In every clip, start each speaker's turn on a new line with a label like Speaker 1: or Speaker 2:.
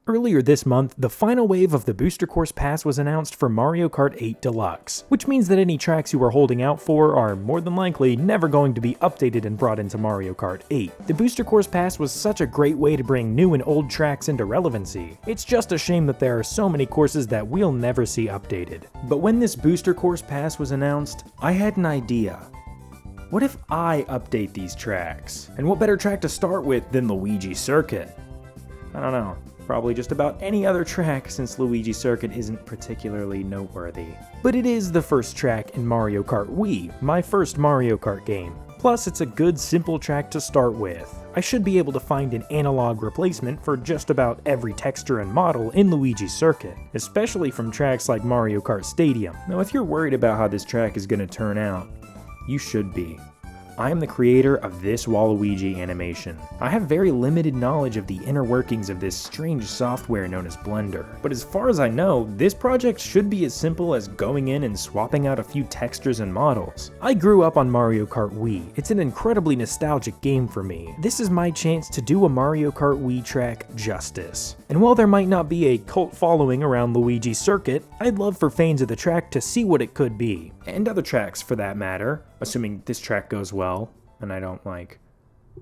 Speaker 1: Earlier this month, the final wave of the Booster Course Pass was announced for Mario Kart 8 Deluxe, which means that any tracks you are holding out for are more than likely never going to be updated and brought into Mario Kart 8. The Booster Course Pass was such a great way to bring new and old tracks into relevancy. It's just a shame that there are so many courses that we'll never see updated. But when this Booster Course Pass was announced, I had an idea. What if I update these tracks? And what better track to start with than Luigi Circuit? I don't know. Probably just about any other track since Luigi Circuit isn't particularly noteworthy. But it is the first track in Mario Kart Wii, my first Mario Kart game. Plus, it's a good, simple track to start with. I should be able to find an analog replacement for just about every texture and model in Luigi Circuit, especially from tracks like Mario Kart Stadium. Now, if you're worried about how this track is going to turn out, you should be. I am the creator of this Waluigi animation. I have very limited knowledge of the inner workings of this strange software known as Blender, but as far as I know, this project should be as simple as going in and swapping out a few textures and models. I grew up on Mario Kart Wii. It's an incredibly nostalgic game for me. This is my chance to do a Mario Kart Wii track justice. And while there might not be a cult following around Luigi Circuit, I'd love for fans of the track to see what it could be. And other tracks for that matter, assuming this track goes well, and I don't,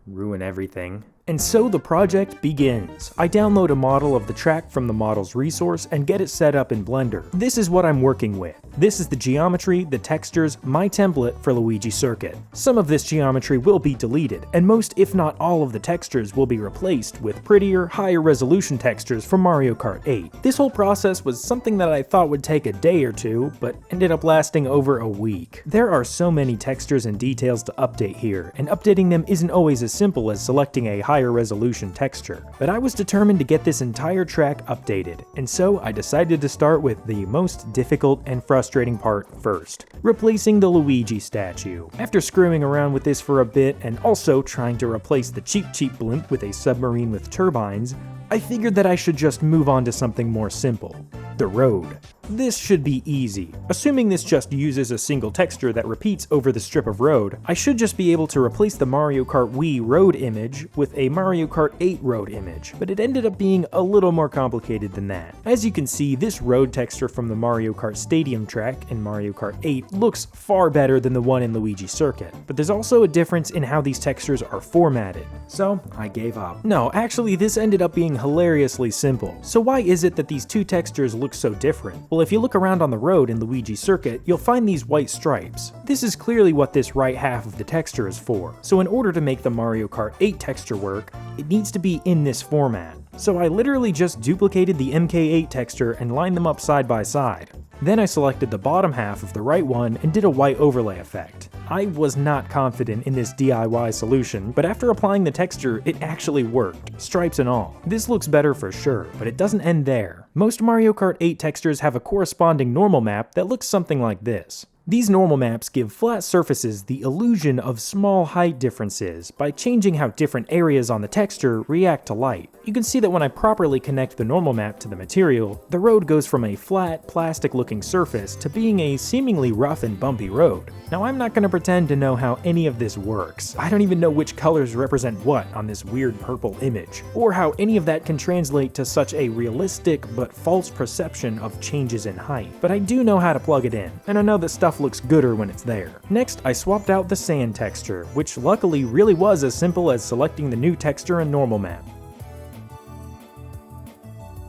Speaker 1: ruin everything. And so the project begins. I download a model of the track from the model's resource and get it set up in Blender. This is what I'm working with. This is the geometry, the textures, my template for Luigi Circuit. Some of this geometry will be deleted, and most if not all of the textures will be replaced with prettier, higher resolution textures from Mario Kart 8. This whole process was something that I thought would take a day or two, but ended up lasting over a week. There are so many textures and details to update here, and updating them isn't always as simple as selecting a higher resolution texture. But I was determined to get this entire track updated, and so I decided to start with the most difficult and frustrating part first, replacing the Luigi statue. After screwing around with this for a bit and also trying to replace the cheap blimp with a submarine with turbines, I figured that I should just move on to something more simple, the road. This should be easy. Assuming this just uses a single texture that repeats over the strip of road, I should just be able to replace the Mario Kart Wii road image with a Mario Kart 8 road image, but it ended up being a little more complicated than that. As you can see, this road texture from the Mario Kart Stadium track in Mario Kart 8 looks far better than the one in Luigi Circuit, but there's also a difference in how these textures are formatted. So I gave up. No, actually this ended up being hilariously simple. So why is it that these two textures look so different? Well, if you look around on the road in Luigi Circuit, you'll find these white stripes. This is clearly what this right half of the texture is for. So in order to make the Mario Kart 8 texture work, it needs to be in this format. So I literally just duplicated the MK8 texture and lined them up side by side. Then I selected the bottom half of the right one and did a white overlay effect. I was not confident in this DIY solution, but after applying the texture, it actually worked, stripes and all. This looks better for sure, but it doesn't end there. Most Mario Kart 8 textures have a corresponding normal map that looks something like this. These normal maps give flat surfaces the illusion of small height differences by changing how different areas on the texture react to light. You can see that when I properly connect the normal map to the material, the road goes from a flat, plastic-looking surface to being a seemingly rough and bumpy road. Now I'm not going to pretend to know how any of this works. I don't even know which colors represent what on this weird purple image, or how any of that can translate to such a realistic but false perception of changes in height. But I do know how to plug it in, and I know that stuff looks gooder when it's there. Next, I swapped out the sand texture, which luckily really was as simple as selecting the new texture and normal map.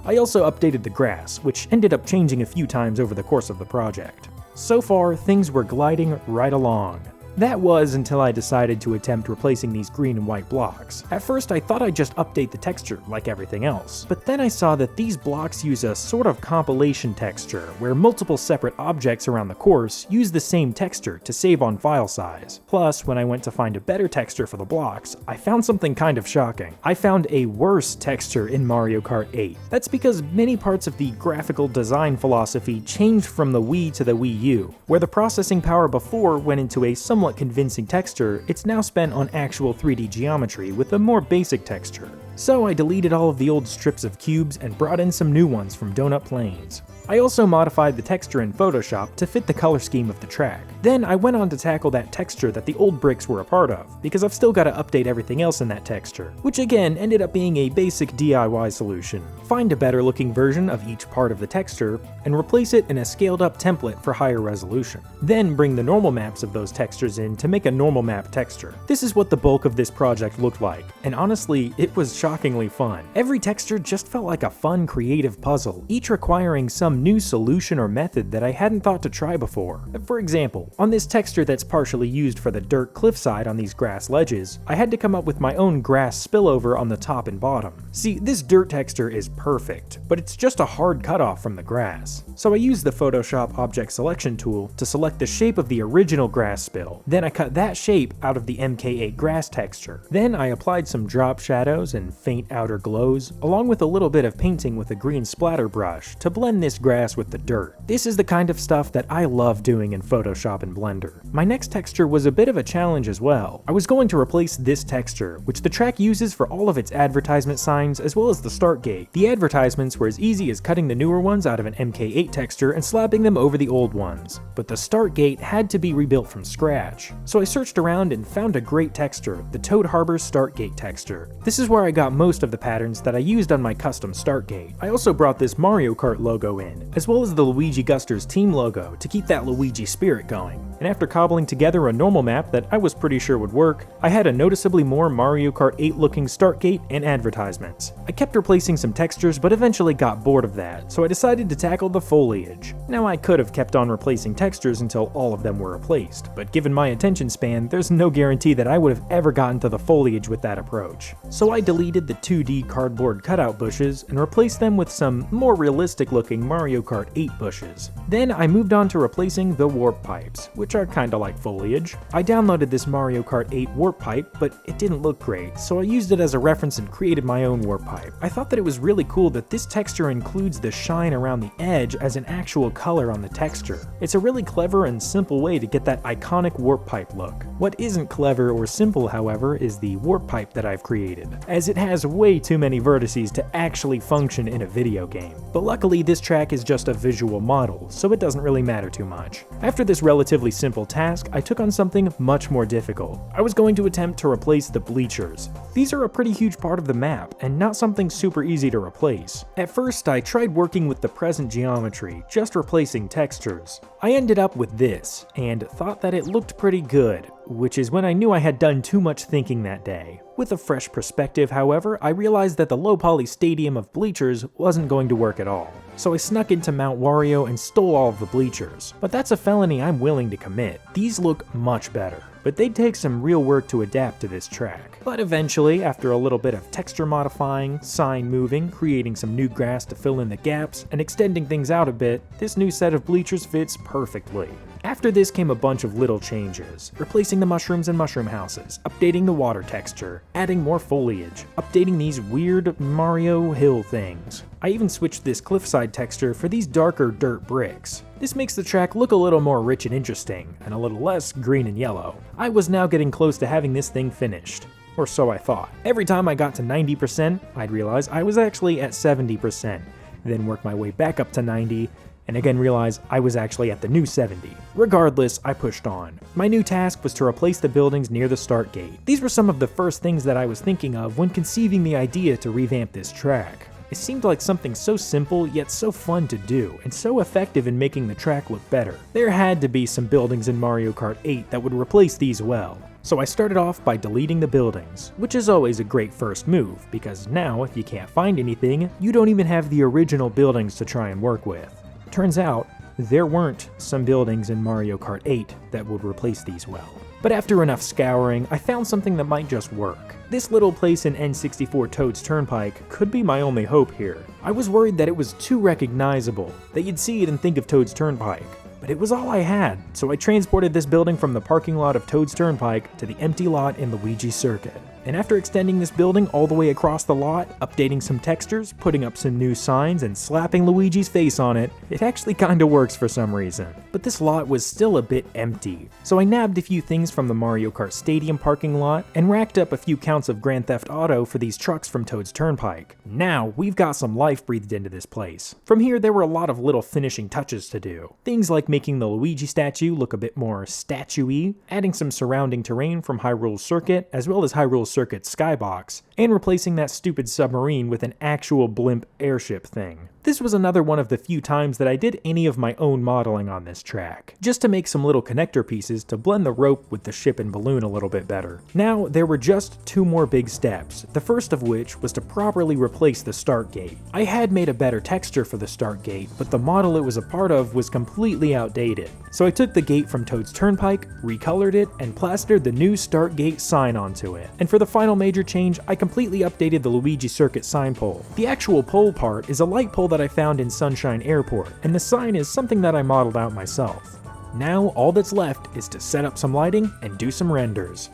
Speaker 1: I also updated the grass, which ended up changing a few times over the course of the project. So far, things were gliding right along. That was until I decided to attempt replacing these green and white blocks. At first I thought I'd just update the texture like everything else, but then I saw that these blocks use a sort of compilation texture where multiple separate objects around the course use the same texture to save on file size. Plus, when I went to find a better texture for the blocks, I found something kind of shocking. I found a worse texture in Mario Kart 8. That's because many parts of the graphical design philosophy changed from the Wii to the Wii U. Where the processing power before went into a somewhat convincing texture, it's now spent on actual 3D geometry with a more basic texture. So I deleted all of the old strips of cubes and brought in some new ones from Donut Plains. I also modified the texture in Photoshop to fit the color scheme of the track. Then I went on to tackle that texture that the old bricks were a part of, because I've still got to update everything else in that texture, which again ended up being a basic DIY solution. Find a better looking version of each part of the texture, and replace it in a scaled up template for higher resolution. Then bring the normal maps of those textures in to make a normal map texture. This is what the bulk of this project looked like, and honestly, it was shockingly fun. Every texture just felt like a fun, creative puzzle, each requiring some new solution or method that I hadn't thought to try before. For example, on this texture that's partially used for the dirt cliffside on these grass ledges, I had to come up with my own grass spillover on the top and bottom. See, this dirt texture is perfect, but it's just a hard cutoff from the grass. So I used the Photoshop object selection tool to select the shape of the original grass spill. Then I cut that shape out of the MK8 grass texture. Then I applied some drop shadows and faint outer glows, along with a little bit of painting with a green splatter brush to blend this grass with the dirt. This is the kind of stuff that I love doing in Photoshop and Blender. My next texture was a bit of a challenge as well. I was going to replace this texture, which the track uses for all of its advertisement signs as well as the start gate. The advertisements were as easy as cutting the newer ones out of an MK8 texture and slapping them over the old ones, but the start gate had to be rebuilt from scratch. So I searched around and found a great texture, the Toad Harbor start gate texture. This is where I got most of the patterns that I used on my custom start gate. I also brought this Mario Kart logo in, as well as the Luigi Guster's team logo to keep that Luigi spirit going. And after cobbling together a normal map that I was pretty sure would work, I had a noticeably more Mario Kart 8 looking start gate and advertisements. I kept replacing some textures but eventually got bored of that, so I decided to tackle the foliage. Now I could have kept on replacing textures until all of them were replaced, but given my attention span, there's no guarantee that I would have ever gotten to the foliage with that approach. So I deleted the 2D cardboard cutout bushes and replaced them with some more realistic looking Mario Kart 8 bushes. Then I moved on to replacing the warp pipes, which are kinda like foliage. I downloaded this Mario Kart 8 warp pipe, but it didn't look great, so I used it as a reference and created my own warp pipe. I thought that it was really cool that this texture includes the shine around the edge as an actual color on the texture. It's a really clever and simple way to get that iconic warp pipe look. What isn't clever or simple, however, is the warp pipe that I've created, as it has way too many vertices to actually function in a video game. But luckily this track is just a visual model, so it doesn't really matter too much. After this relatively simple task, I took on something much more difficult. I was going to attempt to replace the bleachers. These are a pretty huge part of the map, and not something super easy to replace. At first, I tried working with the present geometry, just replacing textures. I ended up with this, and thought that it looked pretty good, which is when I knew I had done too much thinking that day. With a fresh perspective, however, I realized that the low-poly stadium of bleachers wasn't going to work at all. So I snuck into Mount Wario and stole all of the bleachers. But that's a felony I'm willing to commit. These look much better, but they'd take some real work to adapt to this track. But eventually, after a little bit of texture modifying, sign moving, creating some new grass to fill in the gaps, and extending things out a bit, this new set of bleachers fits perfectly. After this came a bunch of little changes, replacing the mushrooms and mushroom houses, updating the water texture, adding more foliage, updating these weird Mario Hill things. I even switched this cliffside texture for these darker dirt bricks. This makes the track look a little more rich and interesting, and a little less green and yellow. I was now getting close to having this thing finished. Or so I thought. Every time I got to 90%, I'd realize I was actually at 70%, then work my way back up to 90, and again realize I was actually at the new 70. Regardless, I pushed on. My new task was to replace the buildings near the start gate. These were some of the first things that I was thinking of when conceiving the idea to revamp this track. It seemed like something so simple yet so fun to do, and so effective in making the track look better. There had to be some buildings in Mario Kart 8 that would replace these well. So I started off by deleting the buildings, which is always a great first move, because now if you can't find anything, you don't even have the original buildings to try and work with. Turns out, there weren't some buildings in Mario Kart 8 that would replace these well. But after enough scouring, I found something that might just work. This little place in N64 Toad's Turnpike could be my only hope here. I was worried that it was too recognizable, that you'd see it and think of Toad's Turnpike. But it was all I had, so I transported this building from the parking lot of Toad's Turnpike to the empty lot in Luigi Circuit. And after extending this building all the way across the lot, updating some textures, putting up some new signs, and slapping Luigi's face on it, it actually kinda works for some reason. But this lot was still a bit empty, so I nabbed a few things from the Mario Kart Stadium parking lot and racked up a few counts of Grand Theft Auto for these trucks from Toad's Turnpike. Now, we've got some life breathed into this place. From here, there were a lot of little finishing touches to do. Things like making the Luigi statue look a bit more statue-y, adding some surrounding terrain from Hyrule's Circuit, as well as Hyrule's Circuit's skybox, and replacing that stupid submarine with an actual blimp airship thing. This was another one of the few times that I did any of my own modeling on this track, just to make some little connector pieces to blend the rope with the ship and balloon a little bit better. Now, there were just two more big steps, the first of which was to properly replace the start gate. I had made a better texture for the start gate, but the model it was a part of was completely outdated. So I took the gate from Toad's Turnpike, recolored it, and plastered the new start gate sign onto it. And for the final major change, I completely updated the Luigi Circuit sign pole. The actual pole part is a light pole that I found in Sunshine Airport, and the sign is something that I modeled out myself. Now all that's left is to set up some lighting and do some renders.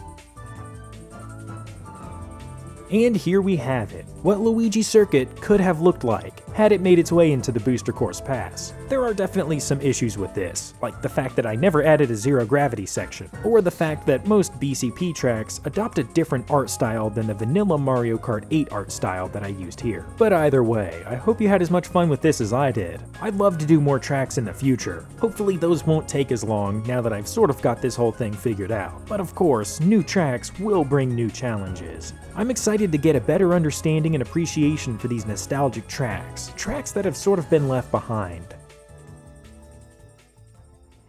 Speaker 1: And here we have it, what Luigi Circuit could have looked like had it made its way into the Booster Course Pass. There are definitely some issues with this, like the fact that I never added a zero gravity section, or the fact that most BCP tracks adopt a different art style than the vanilla Mario Kart 8 art style that I used here. But either way, I hope you had as much fun with this as I did. I'd love to do more tracks in the future. Hopefully those won't take as long now that I've sort of got this whole thing figured out. But of course, new tracks will bring new challenges. I'm excited to get a better understanding and appreciation for these nostalgic tracks that have sort of been left behind.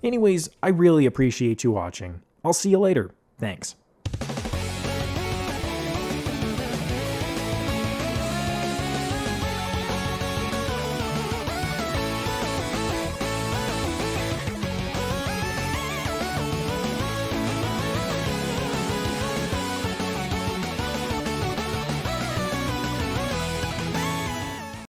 Speaker 1: Anyways, I really appreciate you watching. I'll see you later. Thanks.